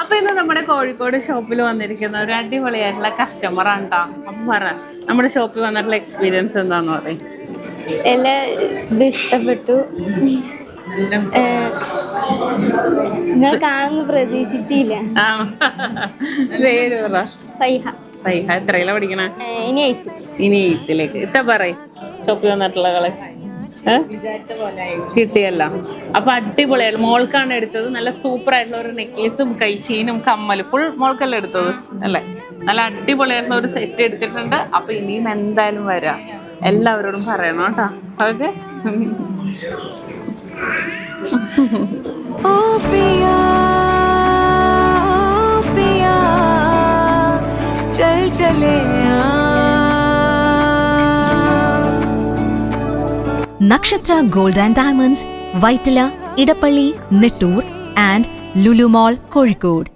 അപ്പൊ ഇന്ന് നമ്മുടെ കോഴിക്കോട് ഷോപ്പിൽ വന്നിരിക്കുന്ന ഒരു അടിപൊളിയായിട്ടുള്ള കസ്റ്റമറാണ് കേട്ടോ. അപ്പൊ പറ നമ്മുടെ ഷോപ്പിൽ വന്നിട്ടുള്ള എക്സ്പീരിയൻസ് എന്താന്ന് പറയും. എല്ലാം ഇത് ഇഷ്ടപ്പെട്ടു. നിങ്ങൾ കാണുന്ന പ്രതീക്ഷിച്ചില്ല. പേര് പറ. ഫൈഹ. ഫൈഹ എത്രയിലാ പഠിക്കണേ? ഇനി 8th ഇത്ത പറയും ഷോപ്പിൽ വന്നിട്ടുള്ള കളക്ഷൻ കിട്ടിയല്ല. അപ്പൊ അടിപൊളിയായിട്ട് മോൾക്കാണ് എടുത്തത്. നല്ല സൂപ്പർ ആയിട്ടുള്ള ഒരു നെക്ലേസും കൈച്ചീനും കമ്മലും ഫുൾ മോൾക്കല്ല എടുത്തത് അല്ലേ. നല്ല അടിപൊളിയായിട്ടുള്ള ഒരു സെറ്റ് എടുത്തിട്ടുണ്ട്. അപ്പൊ ഇനിയും എന്തായാലും വരാം. എല്ലാവരോടും പറയണം കേട്ടോ. Okay. Nakshatra Gold and Diamonds, Vaitala, Idapalli, Nittur and Lulu Mall, Kozhikode.